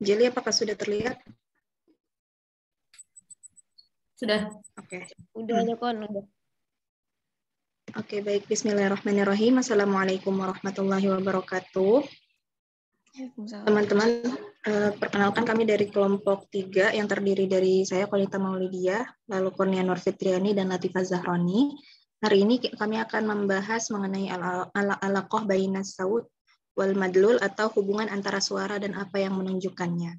Jeli, apakah sudah terlihat? Sudah. Oke. Udah, Kon. Udah. Oke, baik. Bismillahirrahmanirrahim. Assalamualaikum warahmatullahi wabarakatuh. Teman-teman, perkenalkan kami dari kelompok 3 yang terdiri dari saya, Kolita Maulidia, lalu Kurnia Nurfitriani, dan Latifah Zahroni. Hari ini kami akan membahas mengenai alaqah bainas saut wal madlul atau hubungan antara suara dan apa yang menunjukkannya.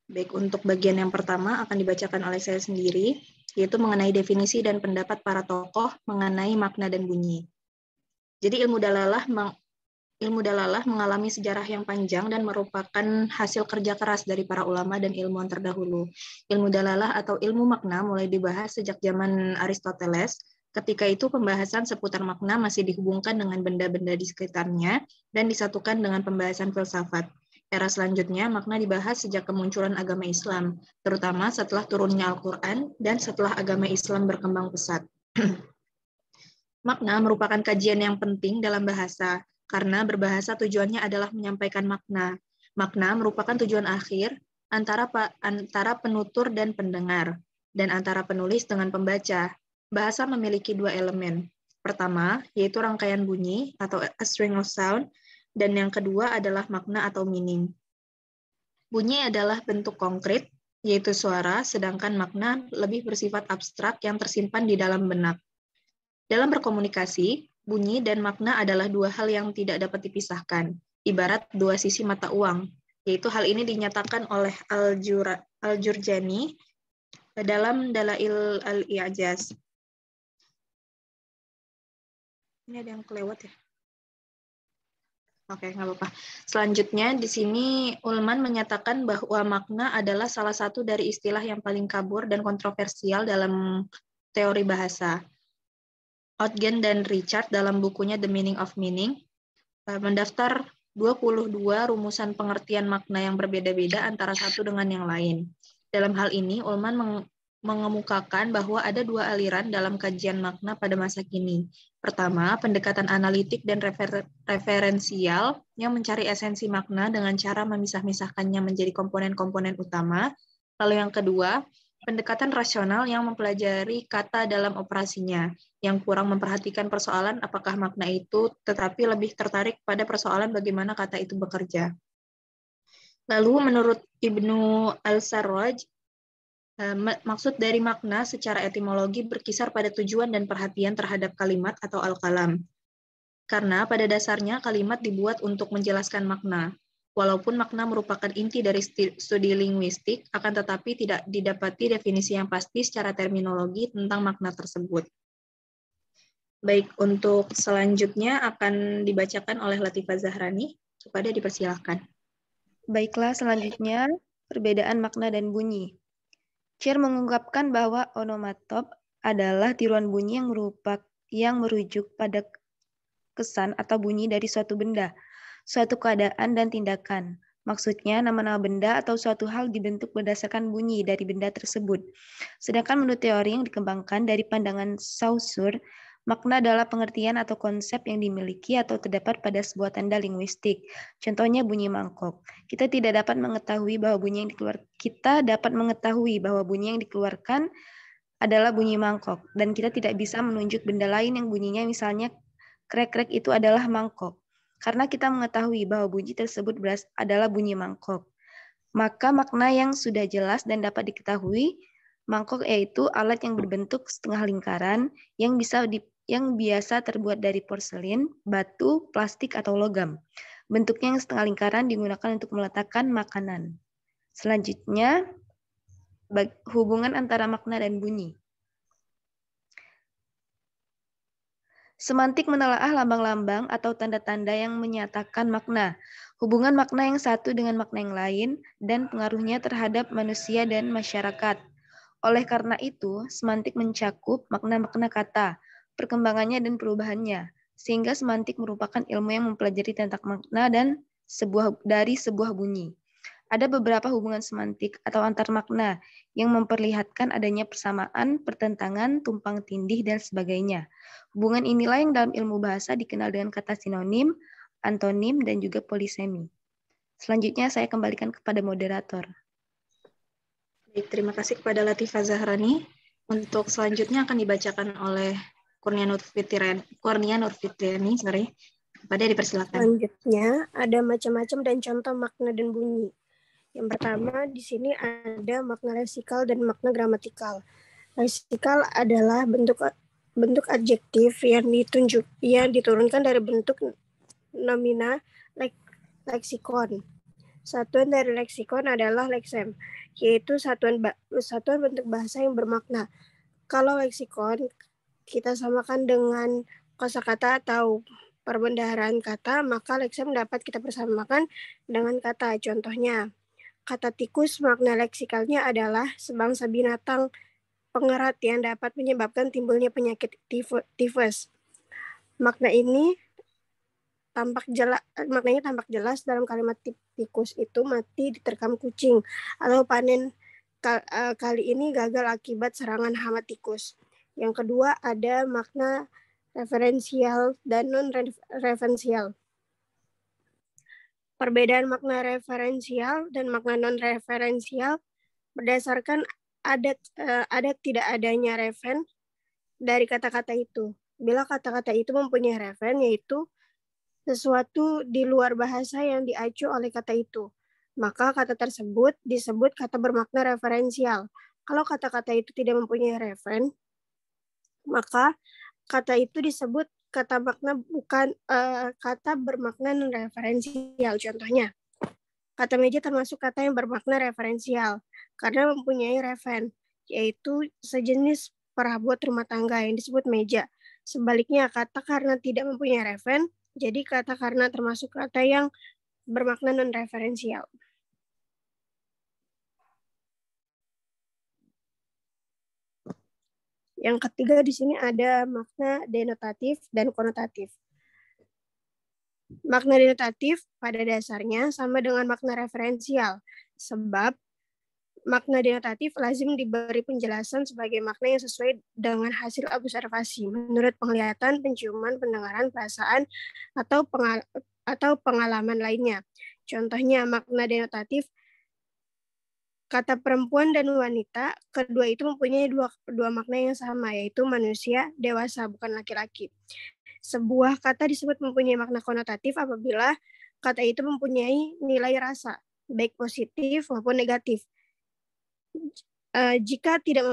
Baik, untuk bagian yang pertama akan dibacakan oleh saya sendiri, yaitu mengenai definisi dan pendapat para tokoh mengenai makna dan bunyi. Jadi ilmu dalalah mengalami sejarah yang panjang dan merupakan hasil kerja keras dari para ulama dan ilmuwan terdahulu. Ilmu dalalah atau ilmu makna mulai dibahas sejak zaman Aristoteles. Ketika itu pembahasan seputar makna masih dihubungkan dengan benda-benda di sekitarnya dan disatukan dengan pembahasan filsafat. Era selanjutnya, makna dibahas sejak kemunculan agama Islam, terutama setelah turunnya Al-Quran dan setelah agama Islam berkembang pesat. Makna merupakan kajian yang penting dalam bahasa, karena berbahasa tujuannya adalah menyampaikan makna. Makna merupakan tujuan akhir antara penutur dan pendengar, dan antara penulis dengan pembaca. Bahasa memiliki 2 elemen. Pertama, yaitu rangkaian bunyi atau a string of sound, dan yang kedua adalah makna atau meaning. Bunyi adalah bentuk konkret, yaitu suara, sedangkan makna lebih bersifat abstrak yang tersimpan di dalam benak. Dalam berkomunikasi, bunyi dan makna adalah 2 hal yang tidak dapat dipisahkan, ibarat 2 sisi mata uang, yaitu hal ini dinyatakan oleh Al-Jurjani dalam Dalail al-I'jaz. Ini ada yang kelewat ya? Oke, nggak apa-apa. Selanjutnya, di sini Ullmann menyatakan bahwa makna adalah salah satu dari istilah yang paling kabur dan kontroversial dalam teori bahasa. Ogden dan Richard dalam bukunya The Meaning of Meaning mendaftar 22 rumusan pengertian makna yang berbeda-beda antara satu dengan yang lain. Dalam hal ini, Ullmann mengemukakan bahwa ada 2 aliran dalam kajian makna pada masa kini. Pertama, pendekatan analitik dan referensial yang mencari esensi makna dengan cara memisah-misahkannya menjadi komponen-komponen utama. Lalu yang kedua, pendekatan rasional yang mempelajari kata dalam operasinya, yang kurang memperhatikan persoalan apakah makna itu, tetapi lebih tertarik pada persoalan bagaimana kata itu bekerja. Lalu menurut Ibnu Al-Sarraj, maksud dari makna secara etimologi berkisar pada tujuan dan perhatian terhadap kalimat atau al-kalam. Karena pada dasarnya kalimat dibuat untuk menjelaskan makna. Walaupun makna merupakan inti dari studi linguistik, akan tetapi tidak didapati definisi yang pasti secara terminologi tentang makna tersebut. Baik, untuk selanjutnya akan dibacakan oleh Latifah Zahrani. Kepada dipersilahkan. Baiklah, selanjutnya perbedaan makna dan bunyi. Chair mengungkapkan bahwa onomatop adalah tiruan bunyi yang merujuk pada kesan atau bunyi dari suatu benda, suatu keadaan dan tindakan. Maksudnya, nama-nama benda atau suatu hal dibentuk berdasarkan bunyi dari benda tersebut. Sedangkan menurut teori yang dikembangkan dari pandangan Saussure, makna adalah pengertian atau konsep yang dimiliki atau terdapat pada sebuah tanda linguistik. Contohnya bunyi mangkok. Kita dapat mengetahui bahwa bunyi yang dikeluarkan adalah bunyi mangkok, dan kita tidak bisa menunjuk benda lain yang bunyinya misalnya krek-krek itu adalah mangkok. Karena kita mengetahui bahwa bunyi tersebut adalah bunyi mangkok. Maka makna yang sudah jelas dan dapat diketahui, mangkok yaitu alat yang berbentuk setengah lingkaran yang biasa terbuat dari porselin, batu, plastik, atau logam. Bentuknya yang setengah lingkaran digunakan untuk meletakkan makanan. Selanjutnya, hubungan antara makna dan bunyi. Semantik menelaah lambang-lambang atau tanda-tanda yang menyatakan makna, hubungan makna yang satu dengan makna yang lain, dan pengaruhnya terhadap manusia dan masyarakat. Oleh karena itu, semantik mencakup makna-makna kata, perkembangannya dan perubahannya, sehingga semantik merupakan ilmu yang mempelajari tentang makna dan dari sebuah bunyi. Ada beberapa hubungan semantik atau antar makna yang memperlihatkan adanya persamaan, pertentangan, tumpang tindih, dan sebagainya. Hubungan inilah yang dalam ilmu bahasa dikenal dengan kata sinonim, antonim, dan juga polisemi. Selanjutnya saya kembalikan kepada moderator. Baik, terima kasih kepada Latifah Zahrani. Untuk selanjutnya akan dibacakan oleh Kurnia Nurfitriani, Kepada dipersilakan. Selanjutnya ada macam-macam dan contoh makna dan bunyi. Yang pertama di sini ada makna leksikal dan makna gramatikal. Leksikal adalah bentuk adjektif yang diturunkan dari bentuk nomina leksikon. Satuan dari leksikon adalah leksem, yaitu satuan bentuk bahasa yang bermakna. Kalau leksikon kita samakan dengan kosakata atau perbendaharaan kata, maka leksem dapat kita persamakan dengan kata. Contohnya, kata tikus makna leksikalnya adalah sebangsa binatang pengerat yang dapat menyebabkan timbulnya penyakit tifus. Maknanya tampak jelas dalam kalimat tikus itu mati diterkam kucing, atau panen kali ini gagal akibat serangan hama tikus. Yang kedua ada makna referensial dan non-referensial. Perbedaan makna referensial dan makna non-referensial berdasarkan ada tidak adanya referen dari kata-kata itu. Bila kata-kata itu mempunyai referen, yaitu sesuatu di luar bahasa yang diacu oleh kata itu, maka kata tersebut disebut kata bermakna referensial. Kalau kata-kata itu tidak mempunyai referen, maka kata itu disebut kata bermakna non-referensial. Contohnya, kata meja termasuk kata yang bermakna referensial karena mempunyai referen, yaitu sejenis perabot rumah tangga yang disebut meja. Sebaliknya, kata karena tidak mempunyai referen, jadi kata karena termasuk kata yang bermakna non-referensial. Yang ketiga di sini ada makna denotatif dan konotatif. Makna denotatif pada dasarnya sama dengan makna referensial, sebab makna denotatif lazim diberi penjelasan sebagai makna yang sesuai dengan hasil observasi menurut penglihatan, penciuman, pendengaran, perasaan, atau pengalaman lainnya. Contohnya makna denotatif kata perempuan dan wanita, kedua itu mempunyai dua makna yang sama, yaitu manusia dewasa, bukan laki-laki. Sebuah kata disebut mempunyai makna konotatif apabila kata itu mempunyai nilai rasa, baik positif maupun negatif. Jika tidak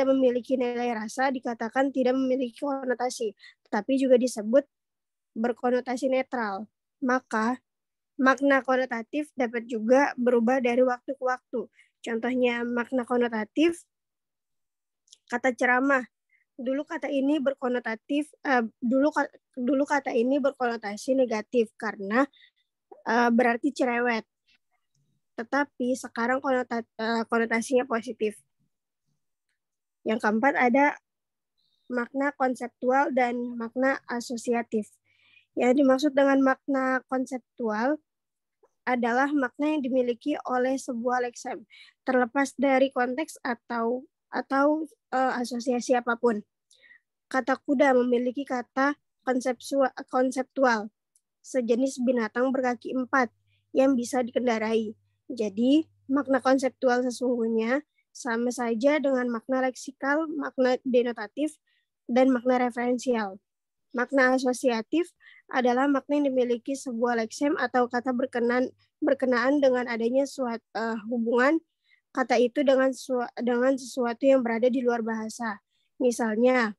memiliki nilai rasa, dikatakan tidak memiliki konotasi, tetapi juga disebut berkonotasi netral. Maka makna konotatif dapat juga berubah dari waktu ke waktu. Contohnya makna konotatif kata ceramah. Dulu kata ini berkonotasi negatif karena berarti cerewet. Tetapi sekarang konotasinya positif. Yang keempat ada makna konseptual dan makna asosiatif. Yang dimaksud dengan makna konseptual adalah makna yang dimiliki oleh sebuah leksem, terlepas dari konteks atau asosiasi apapun. Kata kuda memiliki kata konseptual, sejenis binatang berkaki 4 yang bisa dikendarai. Jadi, makna konseptual sesungguhnya sama saja dengan makna leksikal, makna denotatif, dan makna referensial. Makna asosiatif adalah makna yang dimiliki sebuah leksem atau kata berkenaan dengan adanya hubungan kata itu dengan sesuatu yang berada di luar bahasa. Misalnya,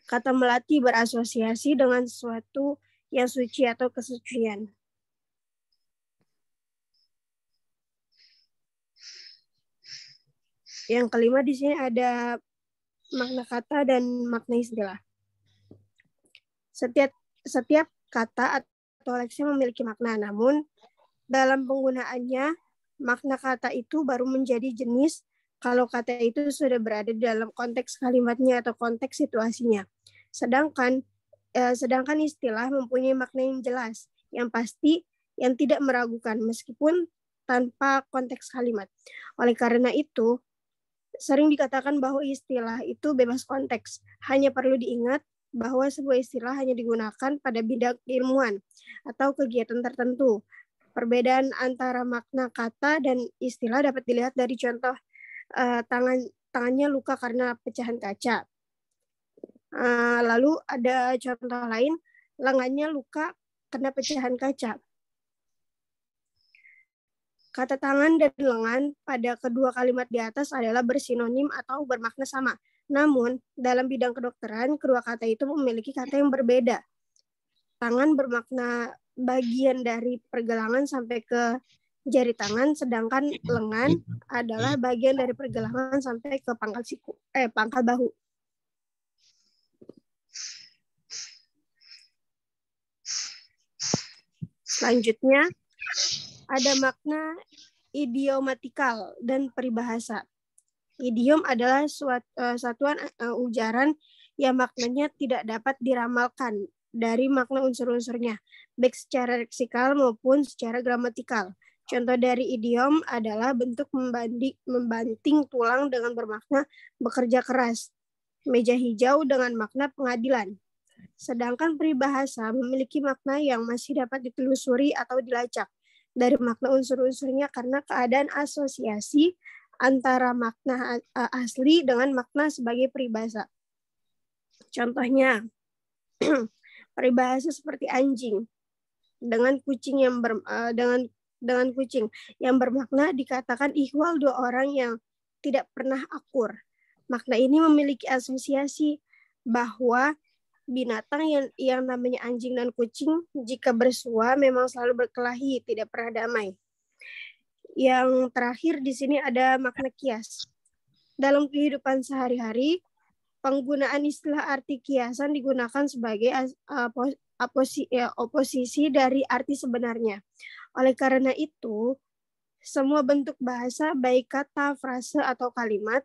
kata melati berasosiasi dengan sesuatu yang suci atau kesucian. Yang kelima di sini ada makna kata dan makna istilah. Setiap kata atau leksem memiliki makna, namun dalam penggunaannya, makna kata itu baru menjadi jenis kalau kata itu sudah berada dalam konteks kalimatnya atau konteks situasinya. Sedangkan istilah mempunyai makna yang jelas, yang pasti, yang tidak meragukan meskipun tanpa konteks kalimat. Oleh karena itu, sering dikatakan bahwa istilah itu bebas konteks. Hanya perlu diingat bahwa sebuah istilah hanya digunakan pada bidang keilmuan atau kegiatan tertentu. Perbedaan antara makna kata dan istilah dapat dilihat dari contoh tangannya luka karena pecahan kaca. Lalu ada contoh lain, lengannya luka karena pecahan kaca. Kata tangan dan lengan pada kedua kalimat di atas adalah bersinonim atau bermakna sama. Namun, dalam bidang kedokteran, kedua kata itu memiliki kata yang berbeda. Tangan bermakna bagian dari pergelangan sampai ke jari tangan, sedangkan lengan adalah bagian dari pergelangan sampai ke pangkal bahu. Selanjutnya, ada makna idiomatikal dan peribahasa. Idiom adalah satuan ujaran yang maknanya tidak dapat diramalkan dari makna unsur-unsurnya, baik secara leksikal maupun secara gramatikal. Contoh dari idiom adalah bentuk membanting tulang dengan bermakna bekerja keras, meja hijau dengan makna pengadilan. Sedangkan peribahasa memiliki makna yang masih dapat ditelusuri atau dilacak dari makna unsur-unsurnya karena keadaan asosiasi antara makna asli dengan makna sebagai peribahasa. Contohnya, peribahasa seperti anjing dengan kucing yang bermakna dikatakan ihwal dua orang yang tidak pernah akur. Makna ini memiliki asosiasi bahwa binatang yang namanya anjing dan kucing jika bersua memang selalu berkelahi, tidak pernah damai. Yang terakhir di sini ada makna kias. Dalam kehidupan sehari-hari, penggunaan istilah arti kiasan digunakan sebagai oposisi dari arti sebenarnya. Oleh karena itu, semua bentuk bahasa, baik kata, frase, atau kalimat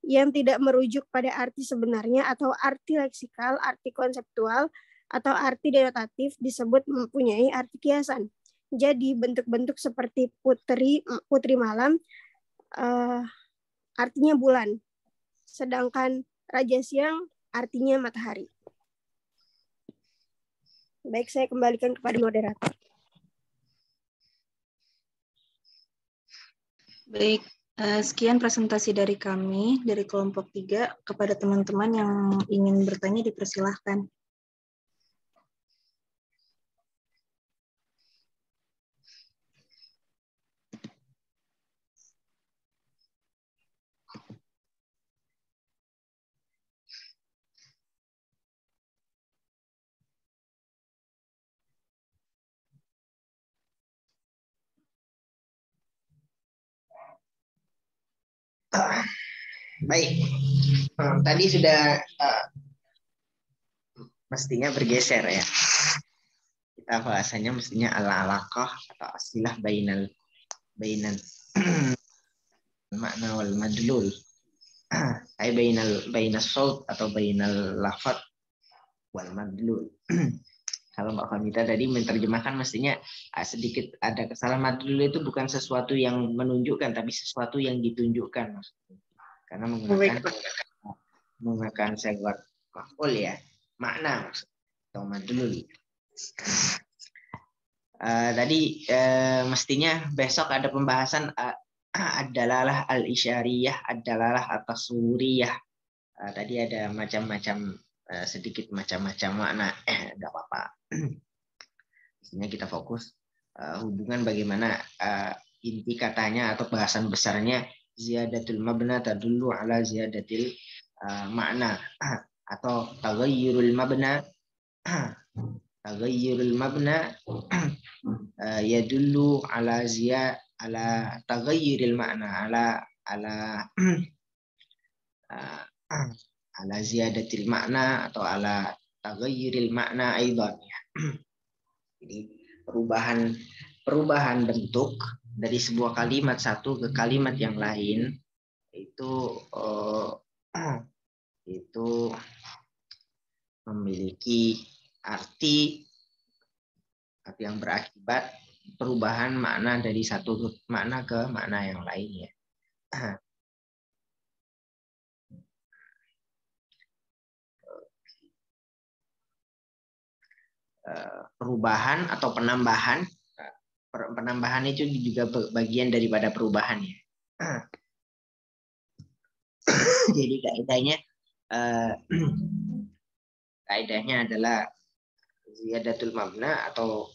yang tidak merujuk pada arti sebenarnya atau arti leksikal, arti konseptual, atau arti denotatif disebut mempunyai arti kiasan. Jadi bentuk-bentuk seperti putri malam artinya bulan, sedangkan raja siang artinya matahari. Baik, saya kembalikan kepada moderator. Baik, sekian presentasi dari kami, dari kelompok 3. Kepada teman-teman yang ingin bertanya, dipersilahkan. Baik, tadi sudah mestinya bergeser ya. Kita bahasanya mestinya ala-alaqah atau asilah bainan makna wal madlul. Ay bainas saut atau bainal lafaz wal madlul. Kalau Mbak Famita tadi menerjemahkan mestinya sedikit ada kesalahan. Madlul itu bukan sesuatu yang menunjukkan, tapi sesuatu yang ditunjukkan. Karena menggunakan segot maf'ul ya, makna atau madlul. Tadi mestinya besok ada pembahasan ad-dalalah al-isyariyah, ad-dalalah at-taswuriyah. Tadi ada macam-macam sedikit macam-macam makna. Enggak apa-apa. Mestinya kita fokus hubungan bagaimana inti katanya atau bahasan besarnya ziyadatul mabna tadullu ala ziyadatil makna atau taghayyurul mabna yadullu ala taghayyuril makna ala ziyadatil makna atau ala taghayyuril makna aidan ya. Jadi perubahan bentuk dari sebuah kalimat satu ke kalimat yang lain itu memiliki arti yang berakibat perubahan makna dari satu makna ke makna yang lainnya. perubahan atau penambahan. Penambahan itu juga bagian daripada perubahan ya. Jadi kaidahnya adalah ziyadatul mabna atau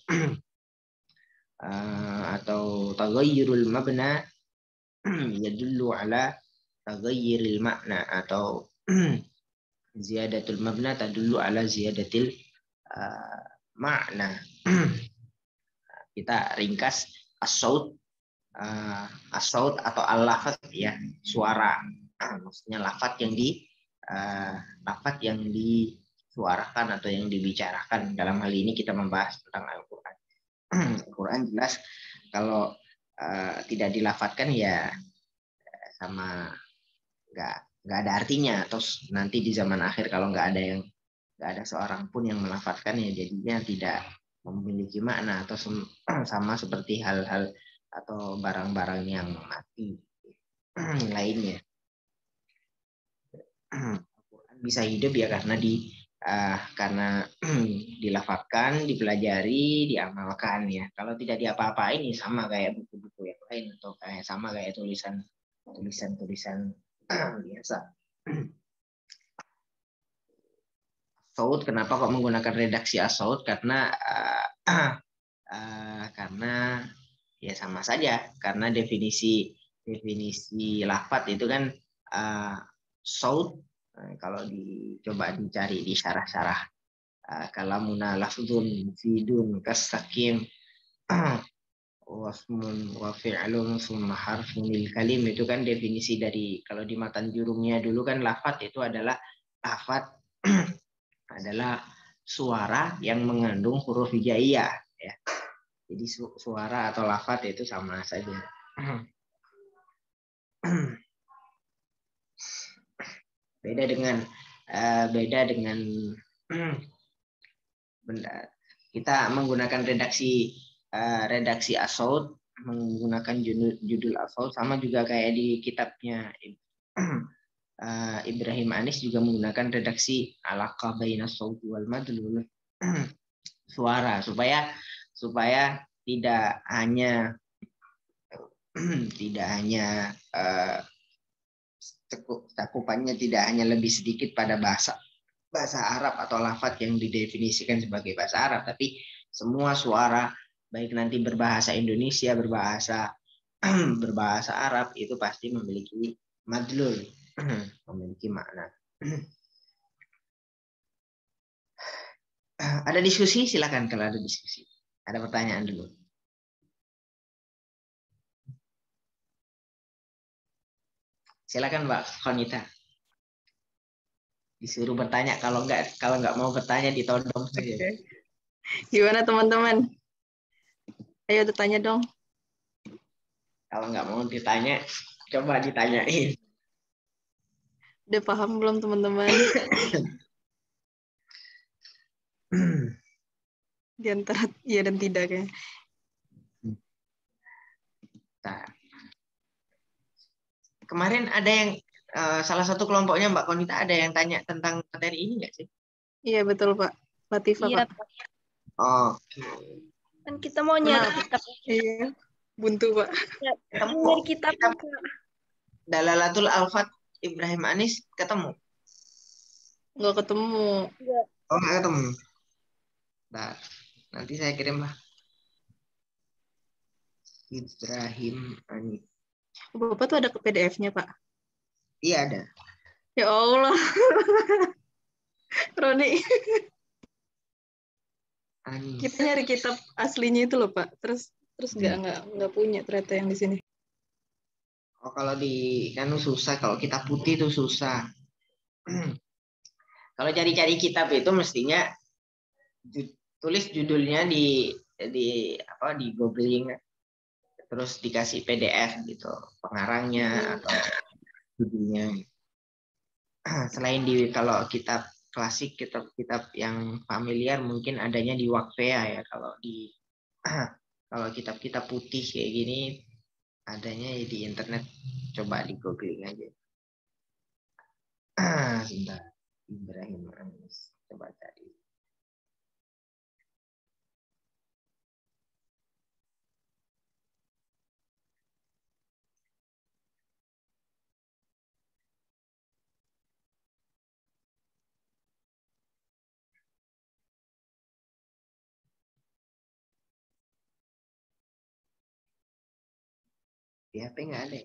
taghayyurul mabna yadullu ala taghayyuril makna, atau ziyadatul mabna tadullu ala ziyadatil makna. Kita ringkas as-saut atau al-lafaz ya, suara. Maksudnya lafaz yang disuarakan atau yang dibicarakan. Dalam hal ini kita membahas tentang Al-Qur'an. Al-Qur'an jelas kalau tidak dilafadzkan ya sama nggak ada artinya. Terus nanti di zaman akhir kalau nggak ada seorang pun yang melafadzkan ya jadinya tidak memiliki makna, atau sama seperti hal-hal atau barang-barang yang mati lainnya. Al-Quran bisa hidup ya karena dilafadzkan, dipelajari, diamalkan ya. Kalau tidak diapa-apain ini sama kayak buku-buku yang lain, atau sama kayak tulisan biasa. As-saut, kenapa kok menggunakan redaksi as-saut? Karena ya sama saja, karena definisi lafadz itu kan saut. Kalau dicoba dicari di syarah-syarah kalamuna lafdzun fidun kasakim wasmun wa fi'lun summa harfun lil kalim, itu kan definisi dari, kalau di matan jurumnya dulu kan lafadz itu adalah adalah suara yang mengandung huruf hijaiyah ya. Jadi suara atau lafadz itu sama saja. Beda dengan benda. Kita menggunakan redaksi as-saut, menggunakan judul as-saut, sama juga kayak di kitabnya Ibrahim Anis juga menggunakan redaksi alaqah bainas sauti wal madlul, suara, supaya tidak hanya cakupannya tidak hanya lebih sedikit pada bahasa Arab atau lafadz yang didefinisikan sebagai bahasa Arab, tapi semua suara, baik nanti berbahasa Indonesia, berbahasa Arab, itu pasti memiliki madlul, memiliki makna. Ada diskusi? Silakan kalau ada diskusi. Ada pertanyaan dulu. Silakan Mbak Konita. Disuruh bertanya, kalau nggak mau bertanya ditodong saja. Gimana teman-teman? Ayo bertanya dong. Kalau nggak mau ditanya, coba ditanyain. Udah paham belum teman-teman? Di antara iya dan tidak ya. Nah, kemarin ada yang salah satu kelompoknya Mbak Konita ada yang tanya tentang materi ini nggak sih? Iya betul Pak. Latifah Iya, Pak. Oh. Kan kita mau nyari kitab. Iya. Buntu Pak. Ya, kamu nyari kitab. Dalalatul Alfat Ibrahim Anis ketemu? Nggak ketemu. Oh nggak ketemu. Nah, nanti saya kirim lah. Ibrahim Anis. Bapak tuh ada ke PDF-nya Pak? Iya ada. Ya Allah. Roni. Anis. Kita nyari kitab aslinya itu loh Pak. Terus nggak punya ternyata yang di sini. Oh kalau di kan susah, kalau kitab putih itu susah. Kalau cari-cari kitab itu mestinya tulis judulnya di googling, terus dikasih PDF gitu, pengarangnya atau judulnya. Selain kalau kitab klasik, kitab yang familiar mungkin adanya di Wakfea ya. Kalau kitab-kitab putih kayak gini adanya ya di internet, coba di googling aja. Sebentar, Ibrahim Anis, coba cari. Di HP nggak ada.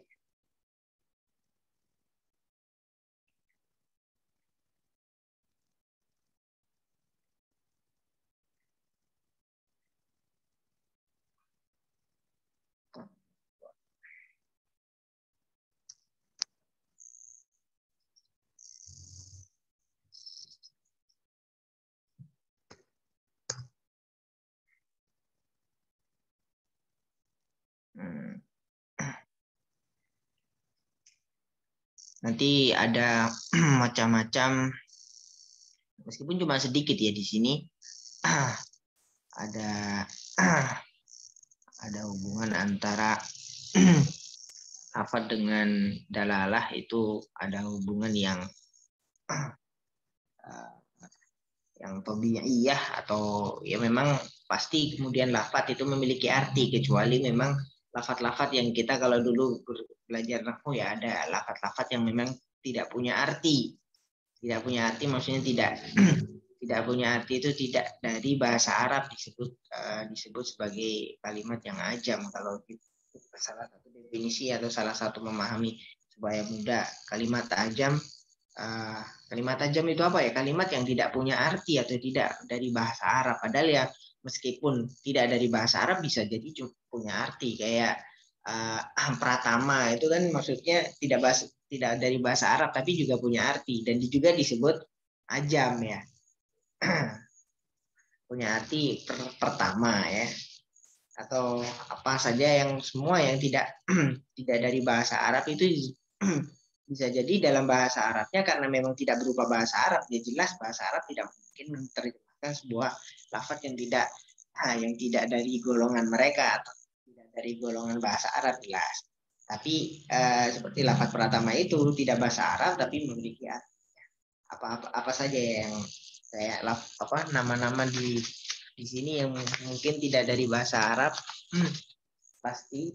Nanti ada macam-macam, meskipun cuma sedikit ya di sini. Ada hubungan antara lafaz dengan dalalah, itu ada hubungan yang tabi'iyah, atau ya memang pasti kemudian lafaz itu memiliki arti, kecuali memang lafaz-lafaz yang kita kalau dulu belajar nahwu ya ada lafaz-lafaz yang memang tidak punya arti. Tidak punya arti maksudnya tidak punya arti itu tidak dari bahasa Arab, disebut sebagai kalimat yang ajam. Kalau salah satu definisi atau salah satu memahami supaya mudah, kalimat ajam itu apa ya? Kalimat yang tidak punya arti atau tidak dari bahasa Arab. Padahal ya meskipun tidak dari bahasa Arab bisa jadi punya arti, kayak pratama itu kan maksudnya tidak dari bahasa Arab tapi juga punya arti, dan juga disebut ajam ya. Punya arti pertama ya, atau apa saja yang semua yang tidak dari bahasa Arab itu bisa jadi dalam bahasa Arabnya, karena memang tidak berupa bahasa Arab, ya jelas bahasa Arab tidak mungkin menerjemahkan sebuah lafaz yang tidak dari golongan mereka atau tidak dari golongan bahasa Arab, jelas. Tapi seperti lafaz pratama itu tidak bahasa Arab tapi memiliki arti. Apa saja yang kayak nama-nama di sini yang mungkin tidak dari bahasa Arab pasti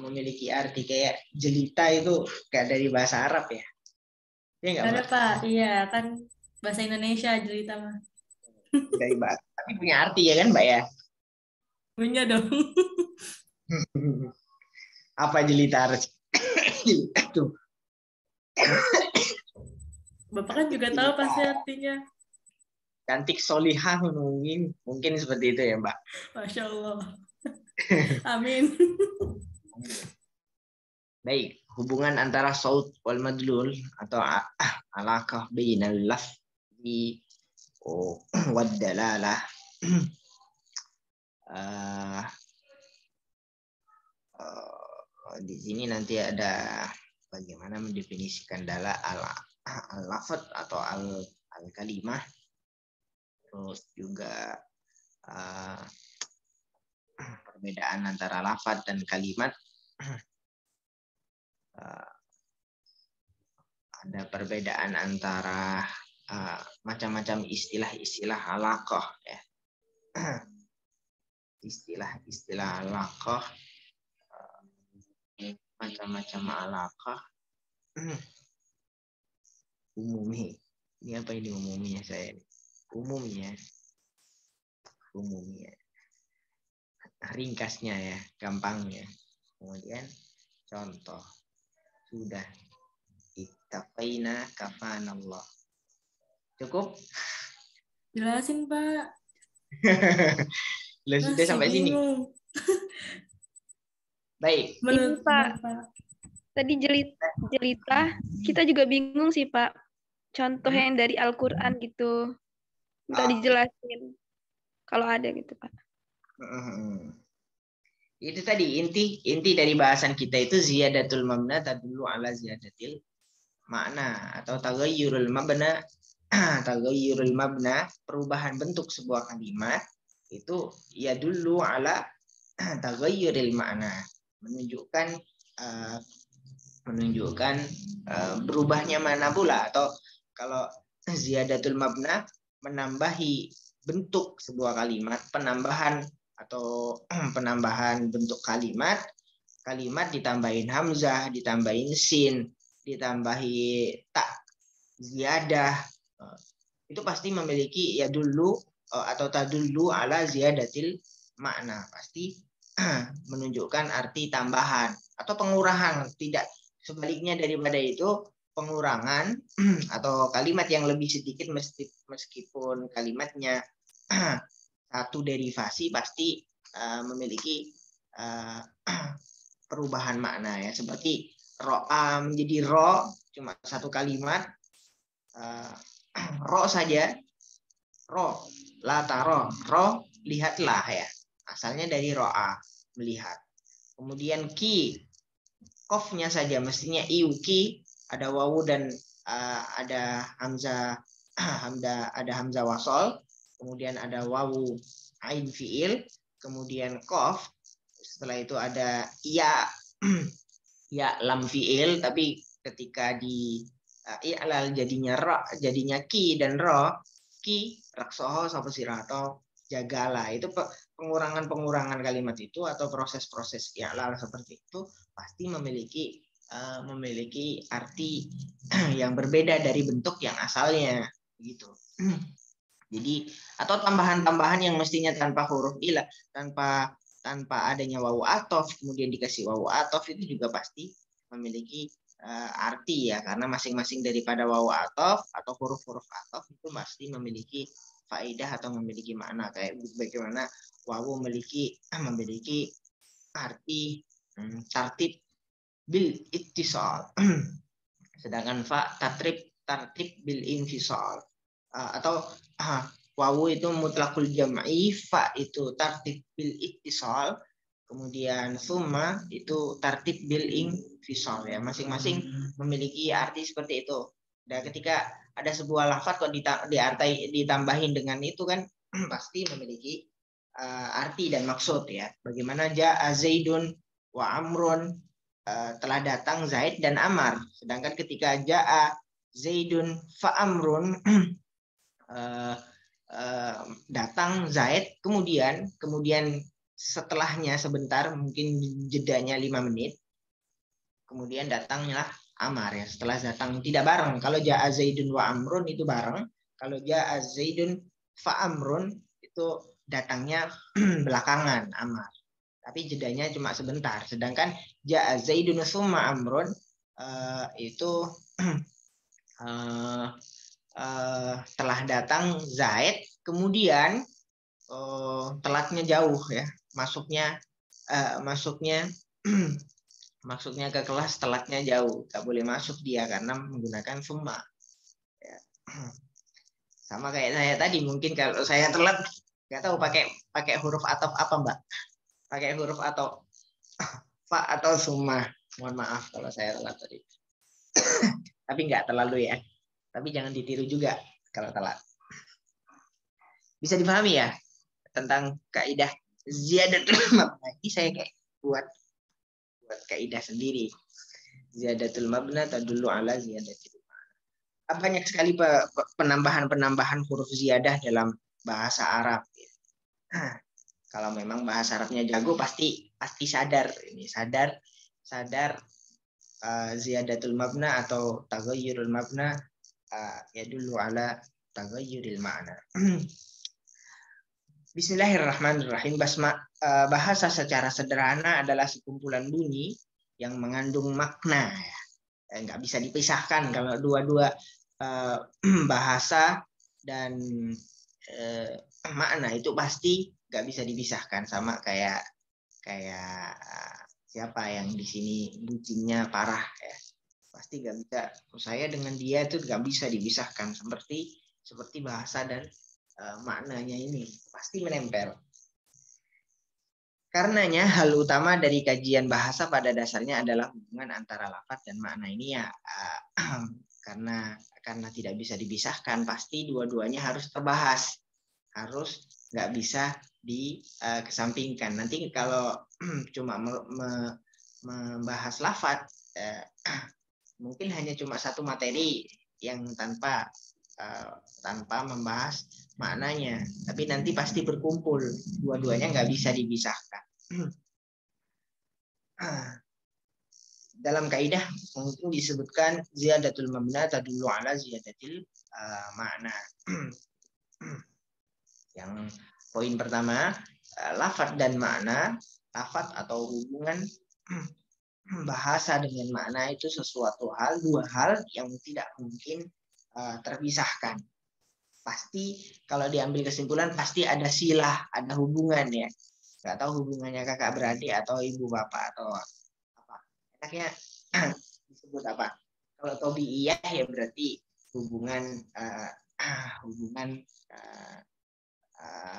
memiliki arti, kayak jelita itu kayak dari bahasa Arab ya. Iya nggak, Ada Mbak? Pak, iya kan bahasa Indonesia jelita mah. Dari bahasa, tapi punya arti ya kan, Mbak ya? Punya dong. Apa jelita? Jelita tuh. Bapak kan juga tahu pasti artinya. Cantik solihah mungkin seperti itu ya, Mbak. Masya Allah. Amin. Baik, hubungan antara saut wal madlul atau alaqah bainal lafzi wad dalalah. Di sini nanti ada bagaimana mendefinisikan al-lafaz atau al-kalimah, terus juga perbedaan antara lafaz dan kalimat. Ada perbedaan antara macam-macam istilah-istilah alaqah ya. Istilah-istilah alaqah, macam-macam alaqah. Umumi. Ini apa ini umumnya saya? Umumnya. Ringkasnya ya, gampangnya. Kemudian contoh. Sudah. Ittaqaina kafanallah. Cukup? Jelasin, Pak. Sudah sampai bingung. sini. Baik. Ini, Pak. Tadi jelita, kita juga bingung sih, Pak. Contoh yang dari Al-Quran gitu. Minta dijelasin. Kalau ada gitu, Pak. Itu tadi inti dari bahasan kita itu ziyadatul mabna tadullu ala ziyadatil makna, atau taghayyurul mabna. Taghayyurul mabna, perubahan bentuk sebuah kalimat itu ya dulu ala taghayyuril makna, menunjukkan berubahnya makna pula. Atau kalau ziyadatul mabna, menambahi bentuk sebuah kalimat, penambahan bentuk kalimat ditambahin hamzah, ditambahin sin, ditambahi tak ziyadah, itu pasti memiliki ya dulu atau tadullu ala ziyadatil makna, pasti menunjukkan arti tambahan. atau pengurahan, tidak sebaliknya daripada itu pengurangan atau kalimat yang lebih sedikit meskipun kalimatnya satu derivasi pasti memiliki perubahan makna ya, seperti ro'a menjadi ro cuma satu kalimat, ro saja, ro la taro, ro lihatlah ya, asalnya dari ro'a melihat. Kemudian ki, kofnya saja mestinya iuki, ada wawu dan ada hamzah ada hamzah wasol, kemudian ada wawu ain fiil, kemudian kof, setelah itu ada ya ya lam fiil, tapi ketika di i'lal jadinya ra, jadinya ki dan ro, ki raksoho sapa sirato jagalah. Itu pengurangan kalimat itu atau proses-proses i'lal seperti itu pasti memiliki arti yang berbeda dari bentuk yang asalnya gitu. Jadi atau tambahan-tambahan yang mestinya tanpa huruf ilah, tanpa adanya wawu atof kemudian dikasih wawu atof, itu juga pasti memiliki arti ya, karena masing-masing daripada wawu atof atau huruf-huruf atof itu pasti memiliki faedah atau memiliki makna, kayak bagaimana wawu memiliki arti tartib bil ittisal, sedangkan fa tartib bil infisal, atau wawu itu mutlakul jam'i, fa itu tartib bil ittisal, kemudian summa itu tartib bil infisal ya, masing-masing memiliki arti seperti itu. Dan ketika ada sebuah lafaz kok ditambahin dengan itu kan pasti memiliki arti dan maksud ya. Bagaimana ja'a Zaidun wa Amrun, telah datang Zaid dan Amar. Sedangkan ketika ja'a Zaidun fa Amrun, datang Zaid, kemudian setelahnya sebentar, mungkin jedanya 5 menit, kemudian datanglah Amar ya. Setelah datang tidak bareng. Kalau ja'a Zaidun wa Amrun itu bareng. Kalau ja'a Zaidun fa Amrun itu datangnya belakangan Amar. Tapi jedanya cuma sebentar. Sedangkan ja'a Zaidun summa Amrun itu telah datang Zaid, kemudian telatnya jauh ya, masuknya ke kelas telatnya jauh, tak boleh masuk dia karena menggunakan summa ya. Sama kayak saya tadi, mungkin kalau saya telat nggak tahu pakai huruf atau apa Mbak, pakai huruf atau fa atau summa, mohon maaf kalau saya telat tadi. Tapi nggak terlalu ya, tapi jangan ditiru juga kalau telat. Bisa dipahami ya tentang kaidah ziyadatul mabna. Ini saya kayak buat kaidah sendiri. Ziyadatul mabna tadullu ala ziyadatul ma'na. Banyak sekali penambahan huruf ziyadah dalam bahasa Arab. Nah, kalau memang bahasa Arabnya jago pasti sadar ini, sadar ziyadatul mabna atau taghayyurul mabna yadullu ala taghayyuril ma'na. Bismillahirrahmanirrahim. Bahasa secara sederhana adalah sekumpulan bunyi yang mengandung makna ya. Nggak bisa dipisahkan kalau dua-dua bahasa dan makna itu pasti nggak bisa dipisahkan. Sama kayak siapa yang di sini bucinnya parah ya, pasti nggak bisa. Saya dengan dia itu nggak bisa dipisahkan, seperti bahasa dan maknanya ini pasti menempel. Karenanya hal utama dari kajian bahasa pada dasarnya adalah hubungan antara lafaz dan makna ini ya, karena tidak bisa dipisahkan, pasti dua-duanya harus terbahas, harus nggak bisa dikesampingkan. Nanti kalau cuma membahas lafaz, mungkin hanya cuma satu materi yang tanpa membahas maknanya, tapi nanti pasti berkumpul, dua-duanya nggak bisa dipisahkan. Dalam kaidah mungkin disebutkan ziyadatul mabna tadullu ala ziyadatil makna. Yang poin pertama, lafaz dan makna, lafaz atau hubungan bahasa dengan makna itu sesuatu hal, dua hal yang tidak mungkin terpisahkan. Pasti kalau diambil kesimpulan pasti ada silah, ada hubungan ya. Nggak tahu hubungannya kakak beradik atau ibu bapak atau apa. Enaknya disebut apa? Kalau tobi'iyah ya berarti hubungan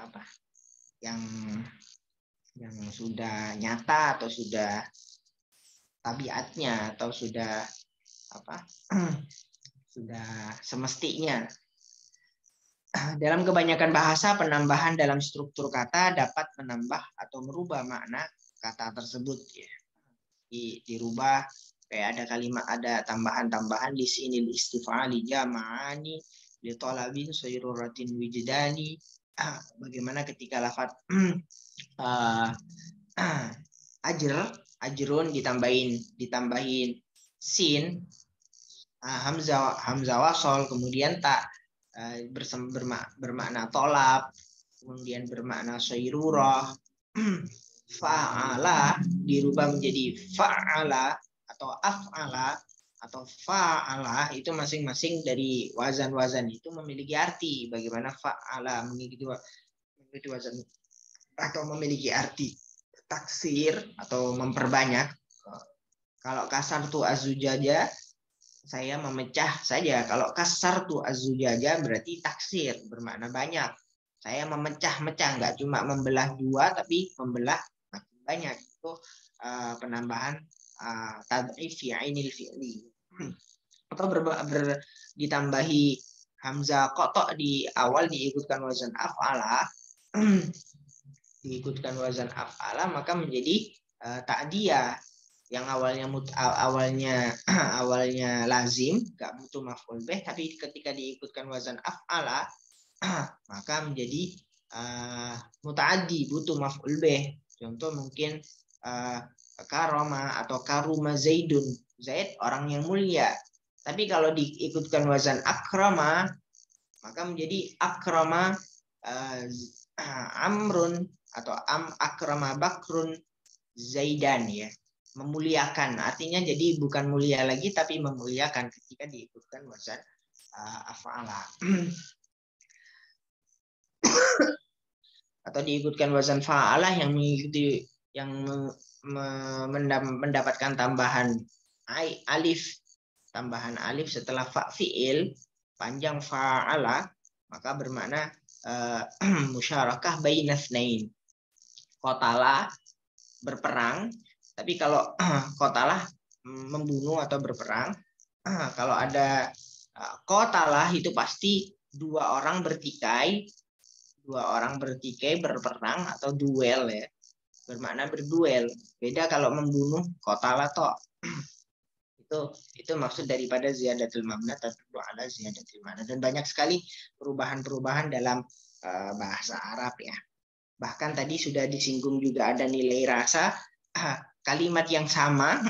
apa? Yang sudah nyata atau sudah tabiatnya atau sudah apa? Sudah semestinya. Dalam kebanyakan bahasa, penambahan dalam struktur kata dapat menambah atau merubah makna kata tersebut. Ya. Dirubah, kayak ada kalimat, ada tambahan-tambahan di sini, istif'ali jama'ani, li talabin sayruratin wijdani. Bagaimana ketika lafaz ajrun ditambahin sin, hamzah wasol, kemudian tak bermakna tolab, kemudian bermakna sayrurah. Fa'ala dirubah menjadi fa'ala atau af'ala atau fa'ala, itu masing-masing dari wazan-wazan itu memiliki arti. Bagaimana fa'ala memiliki wazan atau memiliki arti taksir atau memperbanyak. Kalau kasar tu azujaja, saya memecah saja. Kalau kasar tu azujaja berarti taksir, bermakna banyak. Saya memecah-mecah, nggak cuma membelah dua, tapi membelah makin banyak. Itu penambahan tad'if fi ainil fi'li. Atau ditambahi hamzah qata' di awal diikutkan wazan af'ala, maka menjadi ta'diyah. Yang awalnya lazim, gak butuh maf'ul bih, tapi ketika diikutkan wazan af'ala maka menjadi muta'addi, butuh maf'ul bih. Contoh mungkin karoma atau karuma zaidun, Zaid orang yang mulia. Tapi kalau diikutkan wazan akrama maka menjadi akrama amrun atau akrama bakrun zaidan ya. Memuliakan, artinya jadi bukan mulia lagi tapi memuliakan ketika diikutkan wazan af'ala. Atau diikutkan wazan fa'alah yang mengikuti, yang mendapatkan tambahan alif, setelah fa fi'il panjang fa'ala, maka bermakna musyarakah bainasnain. Qatala berperang, tapi kalau qatalah membunuh atau berperang, kalau ada qatalah itu pasti dua orang bertikai berperang atau duel ya, bermakna berduel. Beda kalau membunuh, qatala toh. Itu maksud daripada ziyadatul mabna tadullu ala ziyadatul ma'na. Dan banyak sekali perubahan-perubahan dalam bahasa Arab ya. Bahkan tadi sudah disinggung juga ada nilai rasa. Kalimatnya sama,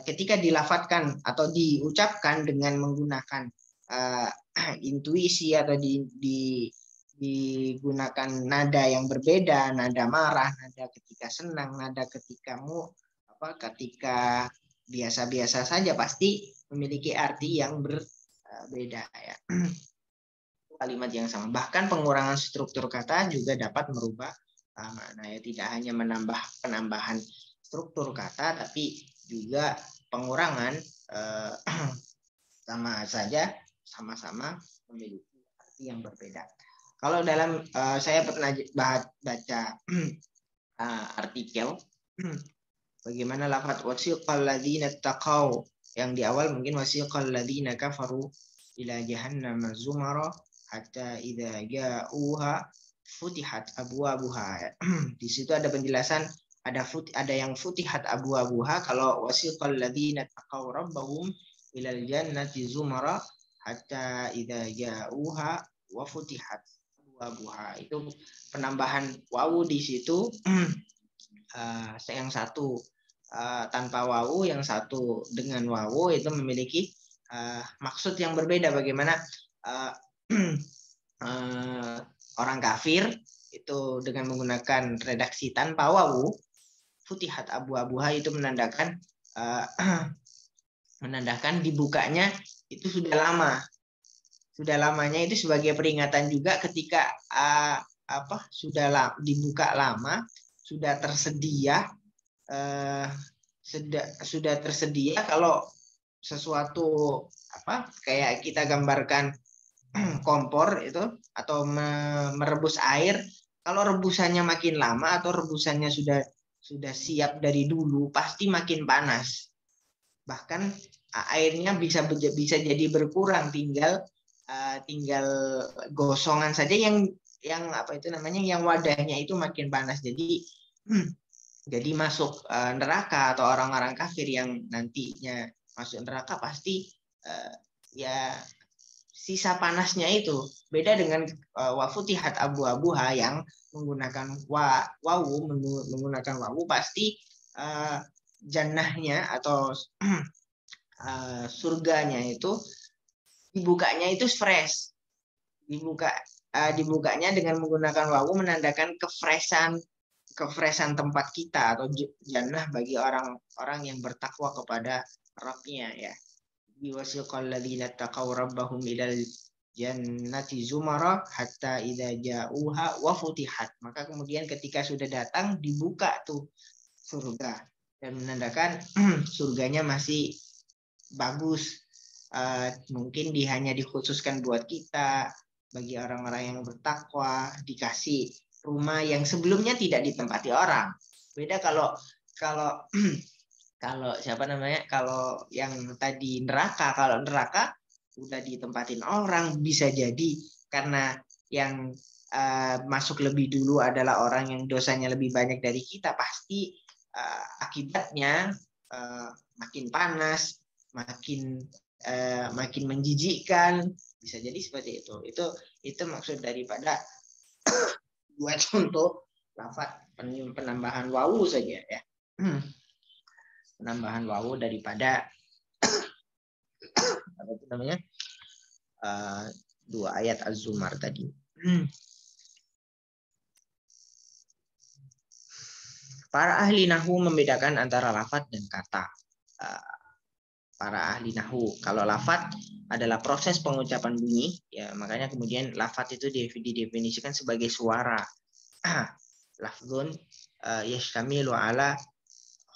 ketika dilafatkan atau diucapkan dengan menggunakan intuisi atau digunakan nada yang berbeda, nada marah, nada ketika senang, nada ketika ketika biasa-biasa saja, pasti memiliki arti yang berbeda ya. Kalimat yang sama. Bahkan pengurangan struktur kata juga dapat merubah makna ya. Tidak hanya penambahan struktur kata, tapi juga pengurangan sama-sama memiliki arti yang berbeda. Kalau dalam saya pernah baca artikel bagaimana lafaz wasiqal ladzina taqaw, yang di awal mungkin wasiqal ladzina kafaru ila jahannam zumara hatta idza ja'uha futihat abwabuha. Di situ ada penjelasan, ada yang futihat abwabuha. Kalau wasiqal ladzina taqaw rabbahum ilal jannati zumara hatta idza ja'uha wa futihat abwabuha. Itu penambahan wawu di situ. Yang satu tanpa wawu, yang satu dengan wawu, itu memiliki maksud yang berbeda. Bagaimana orang kafir itu dengan menggunakan redaksi tanpa wawu, futihat abu-abuha itu menandakan menandakan dibukanya itu sudah lama. Sudah lamanya itu sebagai peringatan juga ketika dibuka lama, sudah tersedia sudah tersedia kalau sesuatu kayak kita gambarkan kompor itu atau merebus air, kalau rebusannya makin lama atau rebusannya sudah siap dari dulu pasti makin panas. Bahkan airnya bisa jadi berkurang, tinggal gosongan saja yang yang wadahnya itu makin panas. Jadi masuk neraka atau orang-orang kafir yang nantinya masuk neraka pasti ya sisa panasnya itu. Beda dengan wafutihat abu-abuha yang menggunakan menggunakan wawu pasti jannahnya atau surganya itu dibukanya itu fresh. Dibukanya dengan menggunakan wawu menandakan kefreshan tempat kita atau jannah bagi orang-orang yang bertakwa kepada Rabb-nya ya. Wasiqal ladzina taqaw rabbahum ilal jannati zumara hatta idza ja'uha wa futihat. Maka kemudian ketika sudah datang dibuka tuh surga dan menandakan surganya masih bagus. Mungkin hanya dikhususkan buat kita, bagi orang-orang yang bertakwa, dikasih rumah yang sebelumnya tidak ditempati orang. Beda kalau kalau yang tadi neraka, kalau neraka udah ditempatin orang, bisa jadi karena yang masuk lebih dulu adalah orang yang dosanya lebih banyak dari kita, pasti akibatnya makin panas, makin menjijikkan, bisa jadi seperti itu. Itu maksud daripada buat untuk lafaz penambahan wawu saja ya. Penambahan wawu daripada apa itu namanya 2 ayat Az-Zumar tadi. Para ahli nahwu membedakan antara lafaz dan kata. Para ahli nahwu, kalau lafaz adalah proses pengucapan bunyi, ya makanya kemudian lafaz itu didefinisikan sebagai suara. Lafzun yashtamilu ala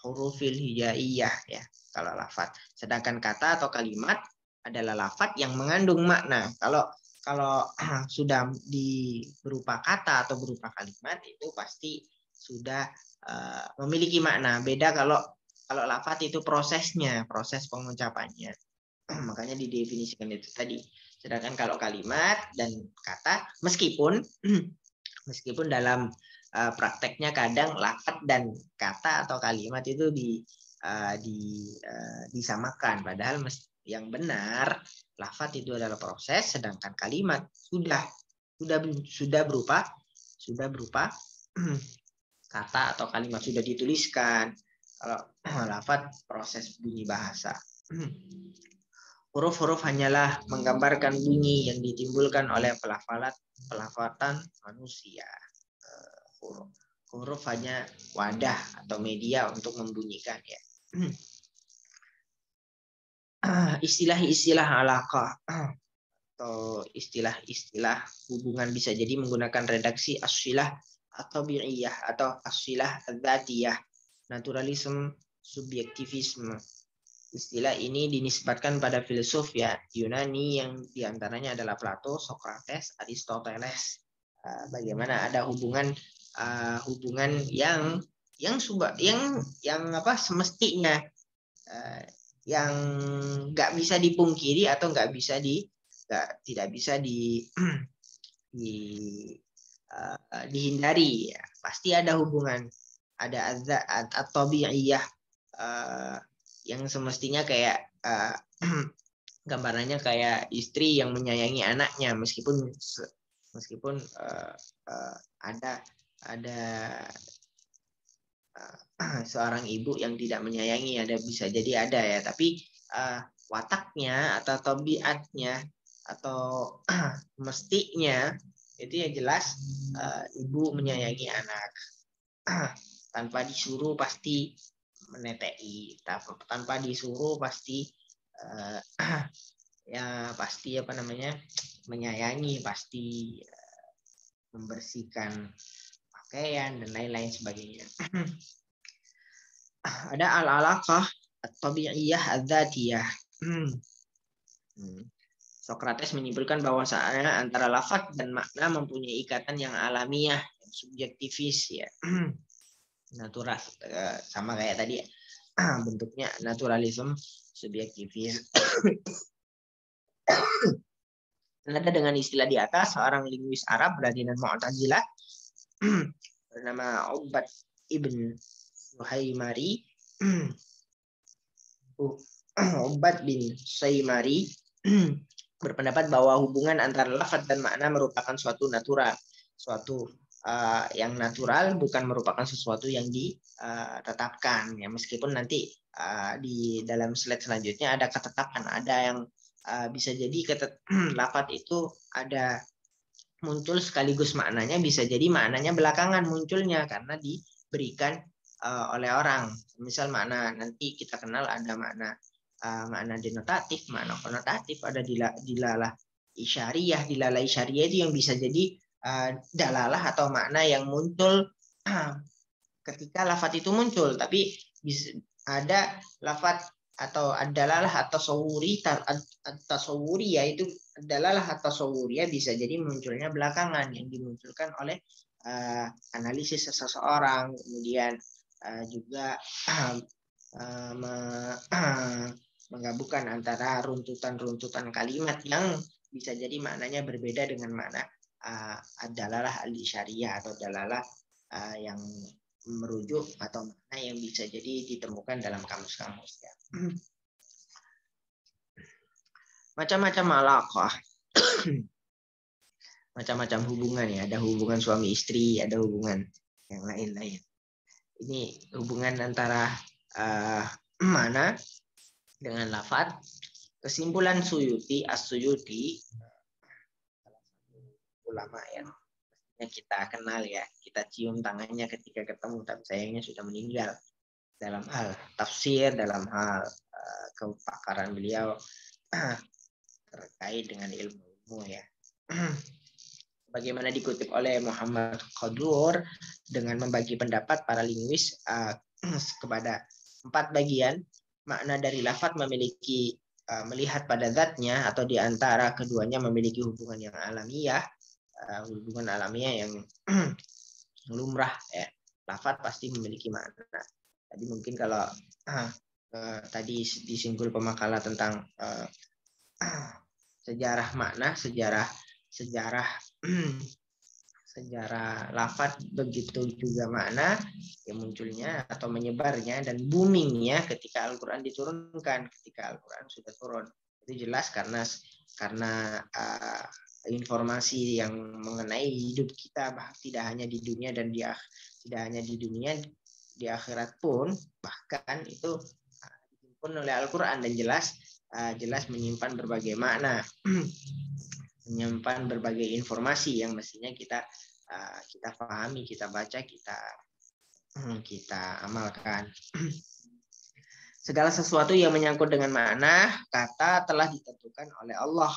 hurufil hijaiyah ya kalau lafaz. Sedangkan kata atau kalimat adalah lafaz yang mengandung makna. Kalau sudah berupa kata atau berupa kalimat itu pasti sudah memiliki makna. Beda kalau lafaz itu proses pengucapannya. Makanya didefinisikan itu tadi. Sedangkan kalau kalimat dan kata meskipun dalam prakteknya kadang lafaz dan kata atau kalimat itu disamakan, padahal yang benar lafaz itu adalah proses, sedangkan kalimat sudah berupa kata atau kalimat sudah dituliskan. Kalau lafaz proses bunyi bahasa. Huruf-huruf hanyalah menggambarkan bunyi yang ditimbulkan oleh pelafatan manusia. Huruf hanya wadah atau media untuk membunyikan ya. Istilah-istilah alaqah atau istilah-istilah hubungan bisa jadi menggunakan redaksi as-silah atau bi'iyah atau as-silah dzatiyah, naturalisme, subjektivisme. Istilah ini dinisbatkan pada filsuf ya Yunani yang diantaranya adalah Plato, Socrates, Aristoteles. Bagaimana ada hubungan yang semestinya yang nggak bisa dipungkiri atau tidak bisa dihindari ya. Pasti ada hubungan, ada at-tabi'iyah yang semestinya kayak gambarannya kayak istri yang menyayangi anaknya meskipun ada seorang ibu yang tidak menyayangi, bisa jadi ada ya, tapi wataknya atau tabiatnya atau mestinya itu ya jelas ibu menyayangi anak. tanpa disuruh pasti menetei, tanpa disuruh pasti ya pasti apa namanya menyayangi, pasti membersihkan pakaian dan lain-lain sebagainya. Ada al-alaqah at-tabi'iyah adzatiyah. Sokrates menyimpulkan bahwasanya antara lafaz dan makna mempunyai ikatan yang alamiah, yang subjektivis ya. Natural, sama kayak tadi bentuknya naturalisme, subjektivis. Senada dengan istilah di atas, seorang linguis Arab beradinan Mu'tazilah bernama Ubbad ibn Suhaimari, Ubbad bin Suhaimari berpendapat bahwa hubungan antara lafaz dan makna merupakan suatu natural, suatu yang natural, bukan merupakan sesuatu yang ditetapkan ya, meskipun nanti di dalam slide selanjutnya ada ketetapan, ada yang bisa jadi lafaz itu ada muncul sekaligus maknanya, bisa jadi maknanya belakangan munculnya karena diberikan oleh orang. Misal makna nanti kita kenal ada makna denotatif, makna konotatif, ada dilalah isyariyah. Dilalah isyariyah itu yang bisa jadi dalalah atau makna yang muncul ketika lafaz itu muncul, tapi bisa ada lafaz atau dalalah atau tasawuri, yaitu dalalah atau tasawuri bisa jadi munculnya belakangan yang dimunculkan oleh analisis seseorang, kemudian juga menggabungkan antara runtutan-runtutan kalimat yang bisa jadi maknanya berbeda dengan makna dalalah al-isyariyah atau dalalah yang merujuk atau makna yang bisa jadi ditemukan dalam kamus-kamus ya. Macam-macam alaqah. Macam-macam hubungan ya, ada hubungan suami istri, ada hubungan yang lain-lain. Ini hubungan antara mana dengan lafaz. Kesimpulan Suyuti, As-Suyuti, ulama yang kita kenal ya, kita cium tangannya ketika ketemu, tapi sayangnya sudah meninggal. Dalam hal tafsir, dalam hal kepakaran beliau terkait dengan ilmu ya. Bagaimana dikutip oleh Muhammad Qadur dengan membagi pendapat para linguis kepada 4 bagian. Makna dari lafaz memiliki melihat pada zatnya atau di antara keduanya memiliki hubungan yang alamiah, hubungan alamiah yang lumrah ya. Lafaz pasti memiliki makna. Tadi mungkin kalau tadi disinggung pemakala tentang sejarah makna, sejarah lafaz, begitu juga makna yang munculnya atau menyebarnya dan boomingnya ketika Al-Quran diturunkan, ketika Al-Quran sudah turun. Itu jelas karena informasi yang mengenai hidup kita tidak hanya di dunia dan tidak hanya di dunia, di akhirat pun bahkan itu dihimpun oleh Al-Quran dan jelas menyimpan berbagai makna, menyimpan berbagai informasi yang mestinya kita pahami, kita baca, kita amalkan. Segala sesuatu yang menyangkut dengan makna kata telah ditentukan oleh Allah.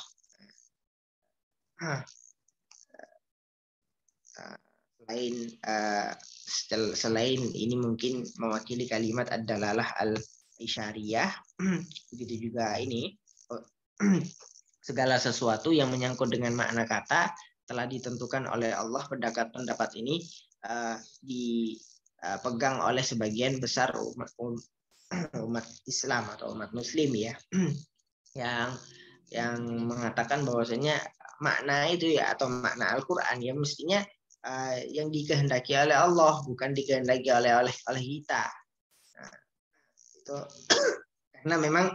Selain ini mungkin mewakili kalimat ad-dalalah al-isyariyah, begitu juga ini segala sesuatu yang menyangkut dengan makna kata telah ditentukan oleh Allah. Pendapat ini dipegang oleh sebagian besar umat Islam atau umat Muslim ya, yang mengatakan bahwasanya makna itu ya atau makna Al-Quran ya mestinya yang dikehendaki oleh Allah, bukan dikehendaki oleh kita. Nah, itu karena memang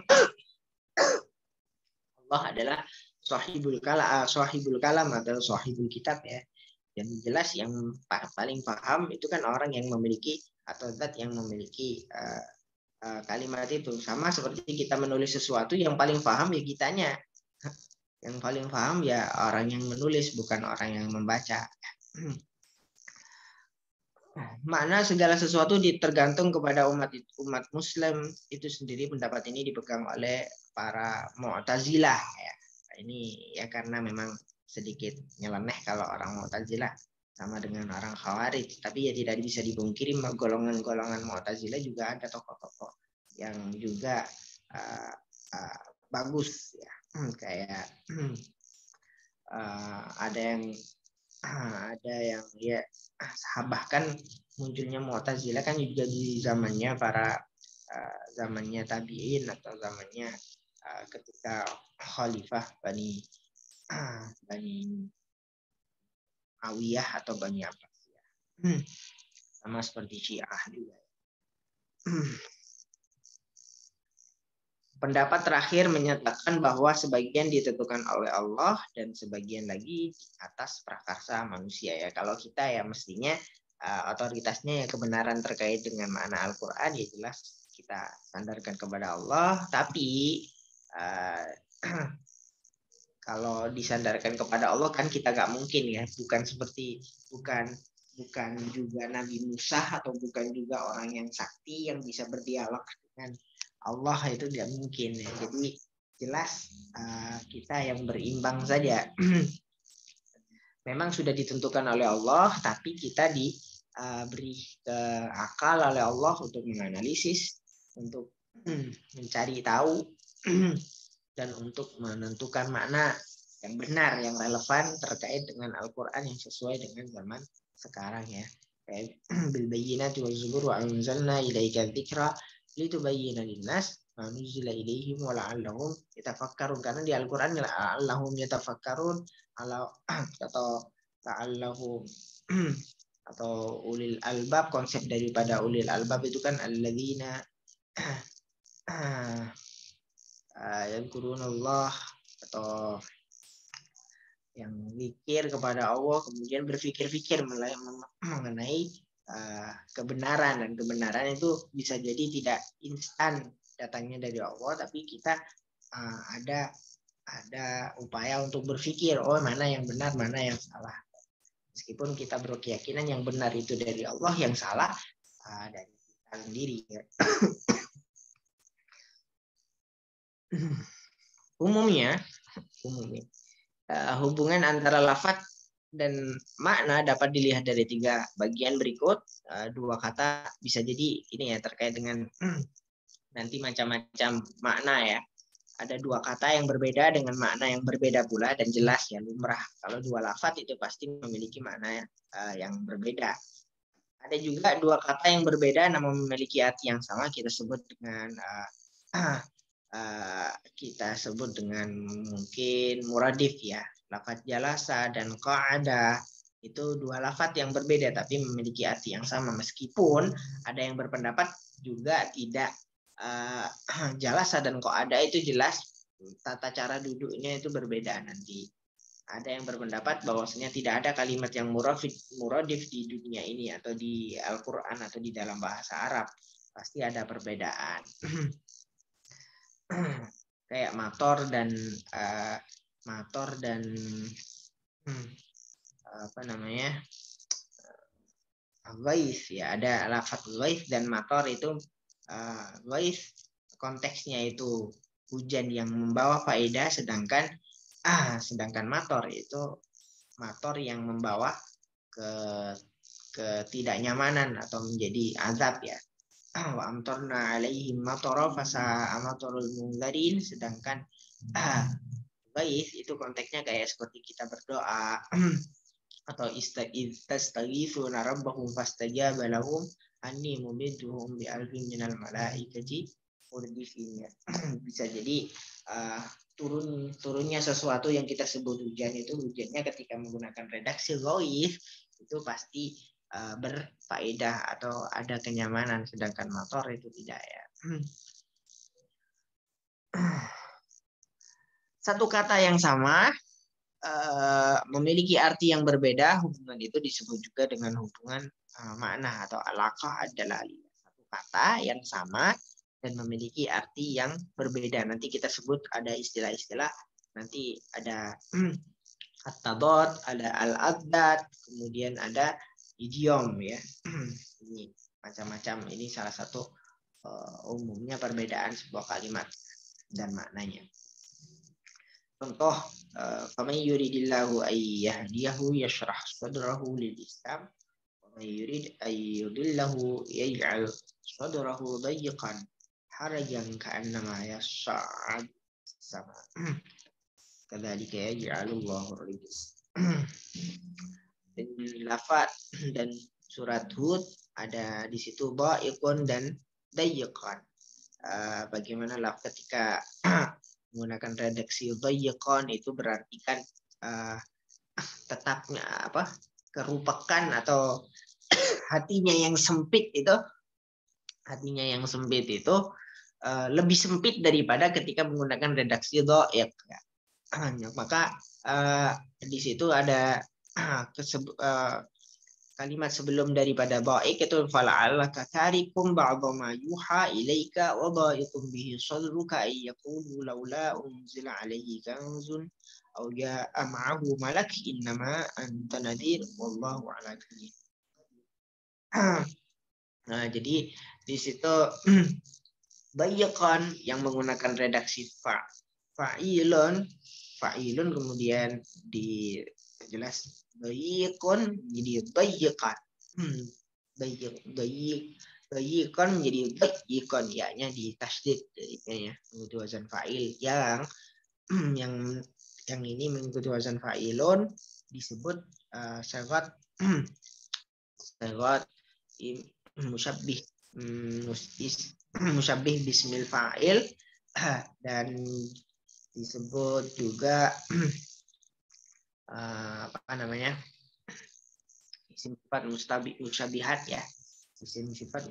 Allah adalah sahibul kalam atau sahibul kitab ya. Dan jelas yang paling paham itu kan orang yang memiliki atau zat yang memiliki kalimat itu. Sama seperti kita menulis sesuatu, yang paling paham ya kitanya. Yang paling paham ya orang yang menulis, bukan orang yang membaca. makna segala sesuatu tergantung kepada umat Muslim itu sendiri. Pendapat ini dipegang oleh para Mu'tazilah ya. Ini ya karena memang sedikit nyeleneh kalau orang Mu'tazilah sama dengan orang Khawarij, tapi ya tidak bisa dipungkiri golongan-golongan Mu'tazilah juga ada tokoh-tokoh yang juga bagus ya, kayak ada yang ya bahkan munculnya Mu'tazilah kan juga di zamannya zamannya tabi'in atau zamannya ketika Khalifah Bani Awiyah atau Bani Abbasiyah, sama seperti Syiah juga. Pendapat terakhir menyatakan bahwa sebagian ditentukan oleh Allah dan sebagian lagi di atas prakarsa manusia ya. Kalau kita ya mestinya otoritasnya ya kebenaran terkait dengan makna Al-Quran ya jelas kita sandarkan kepada Allah. Tapi kalau disandarkan kepada Allah kan kita nggak mungkin ya, bukan juga Nabi Musa atau bukan juga orang yang sakti yang bisa berdialog dengan Allah, itu tidak mungkin ya. Jadi jelas kita yang berimbang saja. Memang sudah ditentukan oleh Allah, tapi kita diberi akal oleh Allah untuk menganalisis, untuk mencari tahu, dan untuk menentukan makna yang benar, yang relevan terkait dengan Al-Quran yang sesuai dengan zaman sekarang ya. Bil bayyinati waz zubur wa anzalna ilaika dzikra litubayyana linnas ma nuzila ilaihim wa la'allahum yatafakkarun. Karena di Al-Quran la'allahum yatafakkarun atau la'allahum atau ulil albab. Konsep daripada ulil albab itu kan alladzina yadhkurunallah, atau yang zikir kepada Allah kemudian berpikir-pikir mengenai kebenaran, dan kebenaran itu bisa jadi tidak instan datangnya dari Allah, tapi kita ada upaya untuk berpikir mana yang benar, mana yang salah. Meskipun kita berkeyakinan yang benar itu dari Allah, yang salah dari kita sendiri. Umumnya hubungan antara lafadz dan makna dapat dilihat dari 3 bagian berikut. 2 kata bisa jadi ini ya terkait dengan nanti macam-macam makna ya. Ada 2 kata yang berbeda dengan makna yang berbeda pula, dan jelas ya lumrah kalau 2 lafadz itu pasti memiliki makna yang berbeda. Ada juga 2 kata yang berbeda namun memiliki arti yang sama, kita sebut dengan mungkin muradif ya. Lafadz jalasa dan qa'ada itu 2 lafadz yang berbeda tapi memiliki arti yang sama, meskipun ada yang berpendapat juga tidak jalasa dan qa'ada itu jelas tata cara duduknya itu berbeda. Nanti ada yang berpendapat bahwasanya tidak ada kalimat yang muradif di dunia ini atau di Al-Quran atau di dalam bahasa Arab, pasti ada perbedaan. Kayak mator dan ghaith ya. Ada lafadz ghaith dan mator itu. Ghaith konteksnya itu hujan yang membawa faedah, sedangkan mator yang membawa ketidaknyamanan atau menjadi azab ya. Wa amtarna alaihim matara fasa'a matarul munzarin. Sedangkan ghaith itu konteksnya kayak seperti kita berdoa atau istaghithuna rabbahum fastajaba lahum anni mumidduhum bi alfin minal malaikati murdifin. Bisa jadi turunnya sesuatu yang kita sebut hujan itu hujannya ketika menggunakan redaksi ghaith itu pasti berfaedah atau ada kenyamanan, sedangkan mator itu tidak ya. Satu kata yang sama memiliki arti yang berbeda, hubungan itu disebut juga dengan hubungan makna atau alaqah adalah satu kata yang sama dan memiliki arti yang berbeda. Nanti kita sebut ada istilah-istilah, nanti ada at-tadad, ada al-adad, kemudian ada idiom ya. Ini macam-macam. Ini salah satu umumnya perbedaan sebuah kalimat dan maknanya. Contoh, faman yuridillahu ayyahdiyahu yashrah sadrahu lil Islam wa man yurid ayyudillahu yaj'al sadrahu dayyqan harajan ka'annama yas'ad sama. Kadzalika yaj'alullahu rijs. Dan lafaz dan surat Hud ada di situ dha'iqun dan dayyqan. Bagaimana lafaz ketika menggunakan redaksi dhayyqan itu berarti kan tetapnya kerupakan atau hatinya yang sempit itu lebih sempit daripada ketika menggunakan redaksi dha'iq. Maka di situ ada kalimat sebelum daripada dha'iq itu fala'allaka tarikum ba'dha ma yuha ilaika wa dha'iqum bihi sadruka ay yaqulu laula unzila alaihi kanzun aw ja'a ma'ahu malak innama anta nadhir wallahu ala kulli. Nah, jadi di situ dha'iqan yang menggunakan redaksi fa'ilun kemudian dijelas dha'iqun jadi dha'iqan. Dha'iqan menjadi dha'iqan, ya-nya ditasydid ya, mengikuti wazan fa'il. Yang ini mengikuti wazan fa'ilun disebut syarat musyabbih bismil fa'il, dan disebut juga isim sifat musyabihat ya. Isim sifat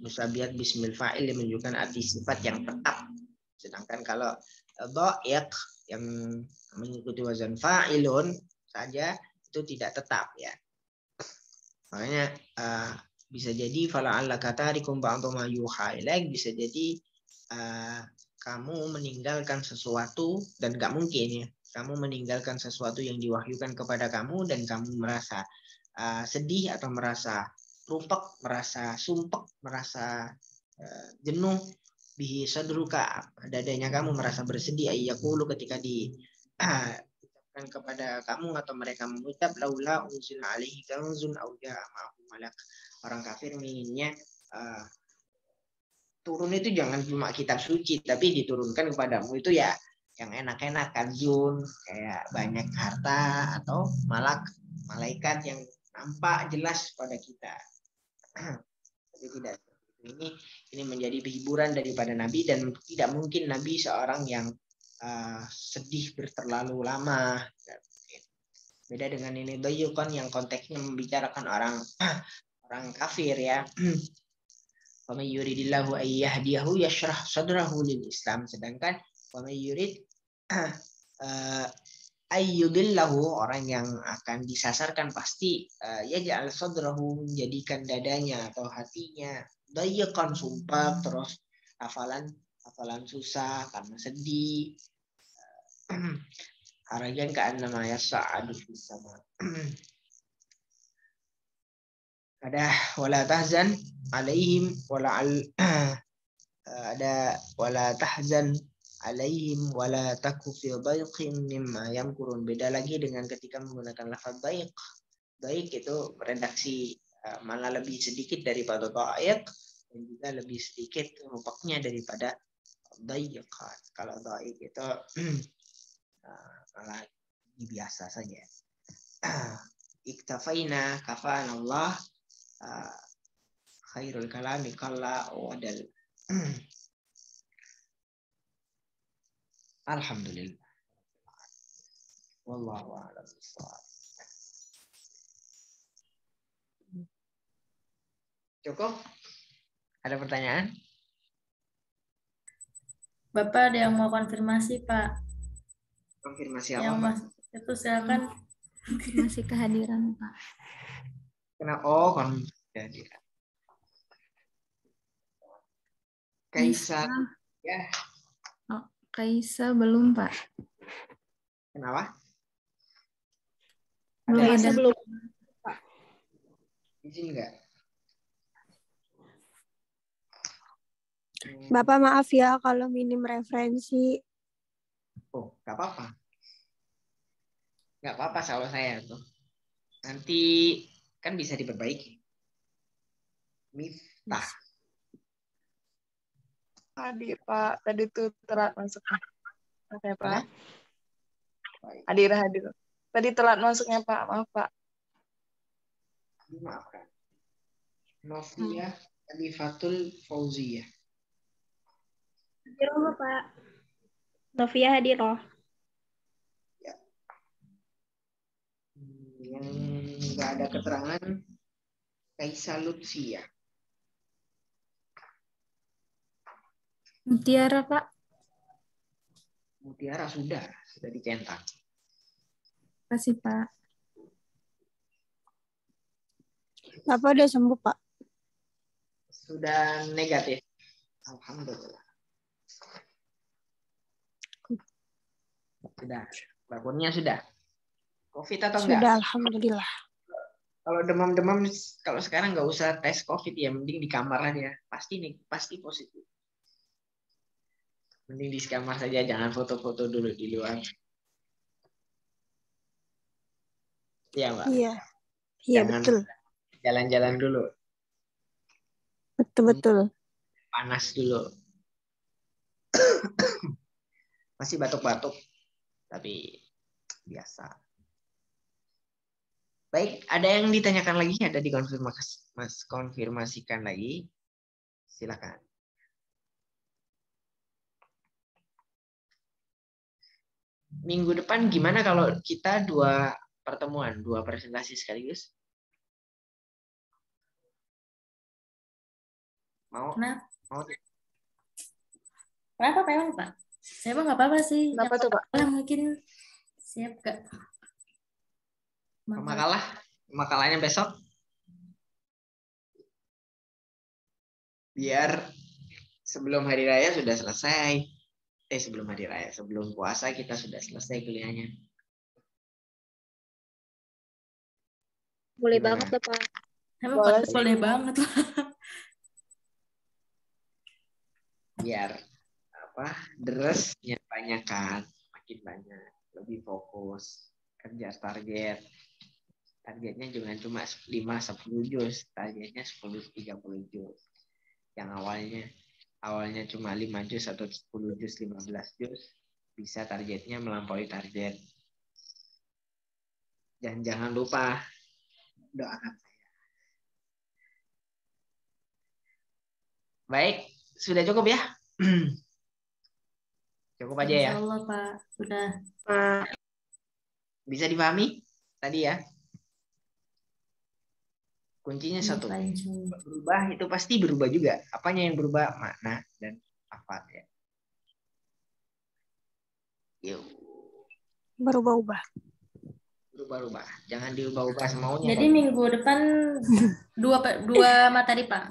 musyabihat bismil fa'il yang menunjukkan arti sifat yang tetap. Sedangkan kalau dha'iq yang mengikuti wazan fa'ilun saja itu tidak tetap ya. Makanya bisa jadi fala'allaka tarikum ba'dha ma yuha ilaik, bisa jadi kamu meninggalkan sesuatu, dan gak mungkin ya kamu meninggalkan sesuatu yang diwahyukan kepada kamu dan kamu merasa sedih atau merasa rupek, merasa sumpek, merasa jenuh bihi sadruka, dadanya kamu merasa bersedih ayyaqulu ketika diucapkan kepada kamu atau mereka mengucap laula unzila alaihi kanzun aw ja'a ma'ahu malak. Orang kafir menginginnya turun itu jangan cuma kitab suci, tapi diturunkan kepadamu itu ya yang enak-enak, kanzun, kayak banyak harta atau malaikat yang nampak jelas pada kita. Tapi tidak. Ini menjadi hiburan daripada Nabi, dan tidak mungkin Nabi seorang yang sedih berterlalu lama. Beda dengan ini dha'iqan yang konteksnya membicarakan orang kafir ya. Wa may yuridillahu ayyahdiyahu yashrah sadrahu lil Islam. Sedangkan wa may yurid ayyudillahu, orang yang akan disasarkan pasti yaj'al sadrahu, menjadikan dadanya atau hatinya dha'iqan, sumpah, terus hafalan susah karena sedih. Harajan ka'annama yas'adu fis sama. Ada wala tahzan alaihim ada wala tahzan alaihim wala taku fi dhaiqin mimma yamkurun. Beda lagi dengan ketika menggunakan lafaz dhaiq. Dhaiq itu redaksi malah lebih sedikit daripada dha'iq, dan juga lebih sedikit rupaknya daripada dhaiqan. Kalau dhaiq itu malah biasa saja. Iktafaina kafana Allah khairul kalami qalla wadal. Alhamdulillah. Wallahu a'lam bishawab. Cukup? Ada pertanyaan? Bapak ada yang mau konfirmasi, Pak? Konfirmasi apa, Yang Pak? Mas itu silakan. Konfirmasi kehadiran, Pak. Kenapa? Oh, konfirmasi. Kaisa ya. Oh, Kaisa belum, Pak. Kenapa? Belum ada. Belum. Izin nggak? Bapak maaf ya kalau minim referensi. Oh, nggak apa-apa. Nggak apa-apa kalau saya tuh. Nanti kan bisa diperbaiki. Miftah. Hadir, Pak. Tadi tuh telat masuknya. Oke, Pak. Mana? Baik. Hadir. Tadi telat masuknya, Pak. Maaf, Pak. Dimaafkan. Novia Alifatul Fauziyah. Hadir Bapak. Novia hadir loh. Yang nggak ada keterangan Kaisa Lutsia. Mutiara, Pak. Mutiara sudah dicetak. Kasih, Pak. Bapak udah sembuh, Pak. Sudah negatif. Alhamdulillah. Sudah. Bakunnya sudah. COVID atau enggak? Sudah, alhamdulillah. Kalau demam-demam, kalau sekarang nggak usah tes COVID ya, mending di kamar aja. Pasti positif. Mending di kamar saja, jangan foto-foto dulu di luar. Iya, Mbak. Iya, Jangan betul. jalan-jalan dulu. Betul. Panas dulu. Masih batuk-batuk, tapi biasa. Baik, ada yang ditanyakan lagi? Ada konfirmasikan lagi? Silakan. Minggu depan gimana kalau kita 2 pertemuan, 2 presentasi sekaligus? Mau? Kenapa? Mau? Kenapa Pak emang, Pak? Saya mah nggak apa-apa sih. Kenapa tuh, Pak? Mungkin siap gak? Makalahnya besok. Biar sebelum hari raya sudah selesai. Sebelum hari raya, sebelum puasa kita sudah selesai kuliahnya. Boleh Gimana? banget Bapak. Emang Boleh, boleh banget lah. Biar derasnya banyak kan, makin banyak, lebih fokus, kerja targetnya jangan cuma 5-10 juz, targetnya 10-30 juz. Yang awalnya cuma 5 juz atau 10 juz, 15 juz, bisa targetnya melampaui target. Dan jangan lupa doakan saya. Baik, sudah cukup ya? Cukup aja ya. Insya Allah Pak, sudah. Pak. Bisa dipahami tadi ya? Kuncinya satu. Berubah itu pasti berubah juga. Apanya yang berubah? Makna dan lafaz ya. Yuk. Berubah-ubah. Berubah-ubah. Jangan diubah-ubah semaunya. Jadi minggu depan 2 materi Pak.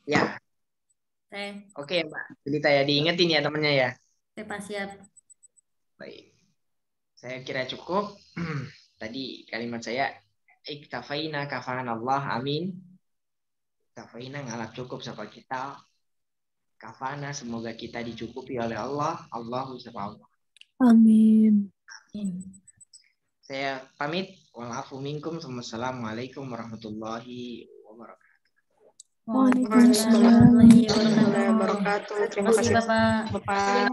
Ya. Oke Mbak. Cerita ya, diingetin ya temennya ya. Pak siap. Baik. Saya kira cukup. Tadi kalimat saya, iktafaina kafanallah, amin. Iktafaina ngalap cukup sama kita. Kafana, semoga kita dicukupi oleh Allah. Allahu subhanahu. Amin. Saya pamit. Walafu minkum. Wassalamualaikum warahmatullahi wabarakatuh. Waalaikumsalam warahmatullahi wabarakatuh. Terima kasih Bapak. Bapak.